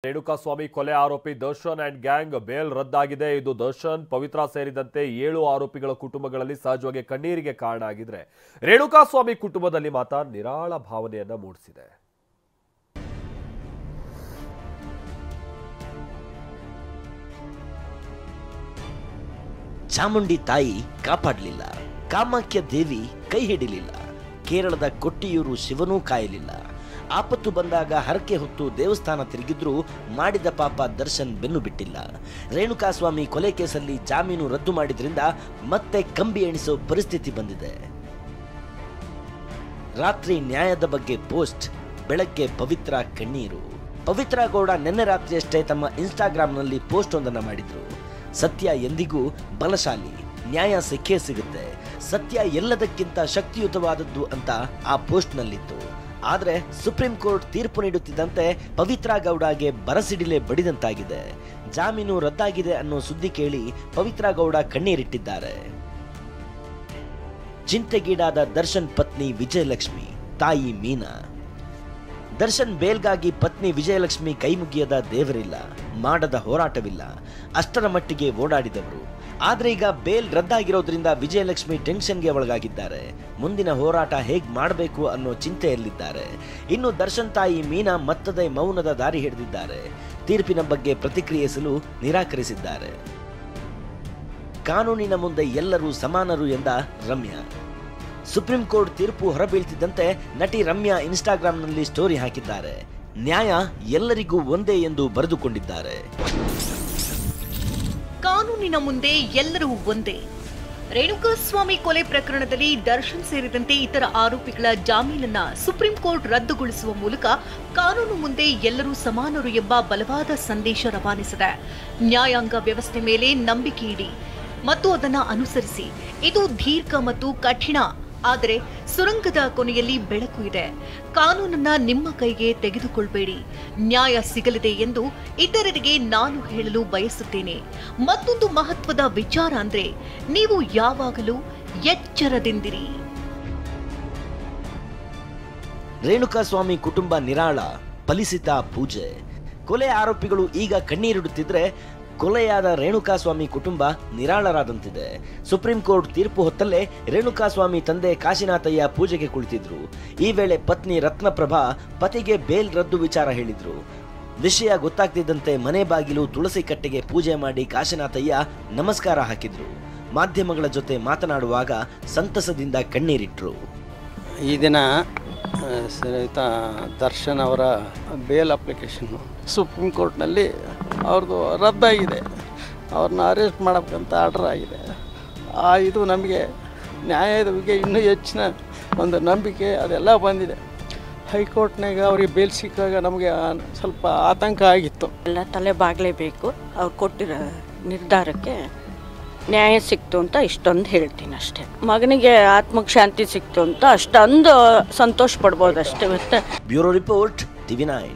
ರೇಣುಕಾಸ್ವಾಮಿ ಕೊಲೆ ಆರೋಪಿ Darshan and gang bale ರದ್ದಾಗಿದೆ. ಇದು ದರ್ಶನ್, ಪವಿತ್ರ ಸೇರಿದಂತೆ 7 ಆರೋಪಿಗಳ ಕುಟುಂಬಗಳಲ್ಲಿ ಸಹಜವಾಗಿ ಕಣ್ಣೀರಿಗೆ ಕಾರಣ ಆಗಿದ್ರೆ, ರೇಣುಕಾಸ್ವಾಮಿ ಕುಟುಂಬದಲ್ಲಿ ಮಾತ್ರ ನಿರಾಳ ಭಾವನೆಯನ್ನ ಮೂಡಿಸಿದೆ. ಚಾಮುಂಡಿ ತಾಯಿ ಕಾಪಾಡಲಿಲ್ಲ, ಕಾಮಾಖ್ಯ ದೇವಿ ಕೈ ಹಿಡಿಲಿಲ್ಲ, ಕೇರಳದ ಕೊಟ್ಟಿಯೂರು ಶಿವನೂ ಕಾಯಲಿಲ್ಲ. ಆಪತ್ತು ಬಂದಾಗ ಹರಕೆ ಹೊತ್ತು ದೇವಸ್ಥಾನ ತಿರುಗಿದ್ರೂ ಮಾಡಿದ ಪಾಪ ದರ್ಶನ್ ಬೆನ್ನು ಬಿಟ್ಟಿಲ್ಲ. ರೇಣುಕಾಸ್ವಾಮಿ ಕೊಲೆ ಕೇಸಲ್ಲಿ ಜಾಮೀನು ರದ್ದು ಮಾಡಿದ್ರಿಂದ ಮತ್ತೆ ಕಂಬಿ ಎಣಿಸೋ ಪರಿಸ್ಥಿತಿ ಬಂದಿದೆ. ರಾತ್ರಿ ನ್ಯಾಯದ ಬಗ್ಗೆ ಪೋಸ್ಟ್, ಬೆಳಗ್ಗೆ ಪವಿತ್ರ ಕಣ್ಣೀರು. ಪವಿತ್ರ ಗೌಡ ನಿನ್ನೆ ರಾತ್ರಿಯಷ್ಟೇ ತಮ್ಮ ಇನ್ಸ್ಟಾಗ್ರಾಂನಲ್ಲಿ ಪೋಸ್ಟ್ ಒಂದನ್ನು ಮಾಡಿದ್ರು. ಸತ್ಯ ಎಂದಿಗೂ ಬಲಶಾಲಿ, ನ್ಯಾಯ ಸಿಕ್ಕೇ ಸಿಗುತ್ತೆ, ಸತ್ಯ ಎಲ್ಲದಕ್ಕಿಂತ ಶಕ್ತಿಯುತವಾದದ್ದು ಅಂತ ಆ ಪೋಸ್ಟ್ನಲ್ಲಿತ್ತು. ಆದರೆ ಸುಪ್ರೀಂ ಕೋರ್ಟ್ ತೀರ್ಪು ನೀಡುತ್ತಿದ್ದಂತೆ ಪವಿತ್ರ ಗೌಡಗೆ ಬರಸಿಡಿಲೆ ಬಡಿದಂತಾಗಿದೆ. ಜಾಮೀನು ರದ್ದಾಗಿದೆ ಅನ್ನೋ ಸುದ್ದಿ ಕೇಳಿ ಪವಿತ್ರ ಗೌಡ ಕಣ್ಣೀರಿಟ್ಟಿದ್ದಾರೆ. ಚಿಂತೆಗೀಡಾದ ದರ್ಶನ್ ಪತ್ನಿ ವಿಜಯಲಕ್ಷ್ಮಿ, ತಾಯಿ ಮೀನಾ. ದರ್ಶನ್ ಬೇಲ್ಗಾಗಿ ಪತ್ನಿ ವಿಜಯಲಕ್ಷ್ಮಿ ಕೈ ಮುಗಿಯದ ದೇವರಿಲ್ಲ, ಮಾಡದ ಹೋರಾಟವಿಲ್ಲ, ಅಷ್ಟರ ಮಟ್ಟಿಗೆ ಓಡಾಡಿದವರು. ಆದ್ರೆ ಈಗ ಬೇಲ್ ರದ್ದಾಗಿರೋದ್ರಿಂದ ವಿಜಯಲಕ್ಷ್ಮಿ ಟೆನ್ಷನ್ಗೆ ಒಳಗಾಗಿದ್ದಾರೆ. ಮುಂದಿನ ಹೋರಾಟ ಹೇಗ್ ಮಾಡಬೇಕು ಅನ್ನೋ ಚಿಂತೆಯಲ್ಲಿದ್ದಾರೆ. ಇನ್ನು ದರ್ಶನ್ ತಾಯಿ ಮೀನಾ ಮತ್ತದೇ ಮೌನದ ದಾರಿ ಹಿಡಿದಿದ್ದಾರೆ. ತೀರ್ಪಿನ ಬಗ್ಗೆ ಪ್ರತಿಕ್ರಿಯಿಸಲು ನಿರಾಕರಿಸಿದ್ದಾರೆ. ಕಾನೂನಿನ ಮುಂದೆ ಎಲ್ಲರೂ ಸಮಾನರು ಎಂದ ರಮ್ಯಾ. ಸುಪ್ರೀಂ ಕೋರ್ಟ್ ತೀರ್ಪು ಹೊರಬೀಳ್ತಿದ್ದಂತೆ ನಟಿ ರಮ್ಯಾ ಇನ್ಸ್ಟಾಗ್ರಾಂನಲ್ಲಿ ಸ್ಟೋರಿ ಹಾಕಿದ್ದಾರೆ. ನ್ಯಾಯ ಎಲ್ಲರಿಗೂ ಒಂದೇ ಎಂದು ಬರೆದುಕೊಂಡಿದ್ದಾರೆ. ಕಾನೂನಿನ ಮುಂದೆ ಎಲ್ಲರೂ ಒಂದೇ. ರೇಣುಕಾಸ್ವಾಮಿ ಕೊಲೆ ಪ್ರಕರಣದಲ್ಲಿ ದರ್ಶನ್ ಸೇರಿದಂತೆ ಇತರ ಆರೋಪಿಗಳ ಜಾಮೀನನ್ನ ಸುಪ್ರೀಂ ಕೋರ್ಟ್ ರದ್ದುಗೊಳಿಸುವ ಮೂಲಕ ಕಾನೂನು ಮುಂದೆ ಎಲ್ಲರೂ ಸಮಾನರು ಎಂಬ ಬಲವಾದ ಸಂದೇಶ ರವಾನಿಸಿದೆ. ನ್ಯಾಯಾಂಗ ವ್ಯವಸ್ಥೆ ಮೇಲೆ ನಂಬಿಕೆ ಇಡಿ ಮತ್ತು ಅದನ್ನು ಅನುಸರಿಸಿ. ಇದು ದೀರ್ಘ ಮತ್ತು ಕಠಿಣ, ಆದರೆ ಸುರಂಗದ ಕೊನೆಯಲ್ಲಿ ಬೆಳಕು ಇದೆ. ಕಾನೂನನ್ನ ನಿಮ್ಮ ಕೈಗೆ ತೆಗೆದುಕೊಳ್ಳಬೇಡಿ, ನ್ಯಾಯ ಸಿಗಲಿದೆ ಎಂದು ಇತರರಿಗೆ ನಾನು ಹೇಳಲು ಬಯಸುತ್ತೇನೆ. ಮತ್ತೊಂದು ಮಹತ್ವದ ವಿಚಾರ ಅಂದ್ರೆ, ನೀವು ಯಾವಾಗಲೂ ಎಚ್ಚರದಿಂದಿರಿ. ರೇಣುಕಾಸ್ವಾಮಿ ಕುಟುಂಬ ನಿರಾಳ, ಫಲಿಸಿತ ಪೂಜೆ. ಕೊಲೆ ಆರೋಪಿಗಳು ಈಗ ಕಣ್ಣೀರಿಡುತ್ತಿದ್ರೆ, ಕೊಲೆಯಾದ ರೇಣುಕಾಸ್ವಾಮಿ ಕುಟುಂಬ ನಿರಾಳರಾದಂತಿದೆ. ಸುಪ್ರೀಂ ಕೋರ್ಟ್ ತೀರ್ಪು ಹೊತ್ತಲ್ಲೇ ರೇಣುಕಾಸ್ವಾಮಿ ತಂದೆ ಕಾಶಿನಾಥಯ್ಯ ಪೂಜೆಗೆ ಕುಳಿತಿದ್ರು. ಈ ವೇಳೆ ಪತ್ನಿ ರತ್ನಪ್ರಭಾ ಪತಿಗೆ ಬೇಲ್ ರದ್ದು ವಿಚಾರ ಹೇಳಿದ್ರು. ವಿಷಯ ಗೊತ್ತಾಗ್ತಿದ್ದಂತೆ ಮನೆ ಬಾಗಿಲು ತುಳಸಿ ಕಟ್ಟೆಗೆ ಪೂಜೆ ಮಾಡಿ ಕಾಶಿನಾಥಯ್ಯ ನಮಸ್ಕಾರ ಹಾಕಿದ್ರು. ಮಾಧ್ಯಮಗಳ ಜೊತೆ ಮಾತನಾಡುವಾಗ ಸಂತಸದಿಂದ ಕಣ್ಣೀರಿಟ್ರು. ಈ ದಿನ ದರ್ಶನ್ ಅವರ ಬೇಲ್ ಅಪ್ಲಿಕೇಶನ್ನು ಸುಪ್ರೀಂ ಕೋರ್ಟ್ನಲ್ಲಿ ಅವ್ರದ್ದು ರದ್ದಾಗಿದೆ. ಅವ್ರನ್ನ ಅರೆಸ್ಟ್ ಮಾಡಬೇಕಂತ ಆರ್ಡರ್ ಆಗಿದೆ. ಇದು ನಮಗೆ ನ್ಯಾಯದ ಬಗ್ಗೆ ಇನ್ನೂ ಹೆಚ್ಚಿನ ಒಂದು ನಂಬಿಕೆ ಅದೆಲ್ಲ ಬಂದಿದೆ. ಹೈಕೋರ್ಟ್ನಾಗ ಅವ್ರಿಗೆ ಬೇಲ್ ಸಿಕ್ಕಾಗ ನಮಗೆ ಸ್ವಲ್ಪ ಆತಂಕ ಆಗಿತ್ತು. ಎಲ್ಲ ತಲೆ ಬಾಗಲೇಬೇಕು. ಅವ್ರು ಕೊಟ್ಟಿರೋ ನಿರ್ಧಾರಕ್ಕೆ ನ್ಯಾಯ ಸಿಕ್ತು ಅಂತ ಇಷ್ಟೊಂದು ಹೇಳ್ತೀನಿ ಅಷ್ಟೇ. ಮಗನಿಗೆ ಆತ್ಮಕ್ಕೆ ಶಾಂತಿ ಸಿಕ್ತು ಅಂತ ಅಷ್ಟೊಂದು ಸಂತೋಷ ಪಡ್ಬೋದು ಅಷ್ಟೇ. Bureau report, TV9.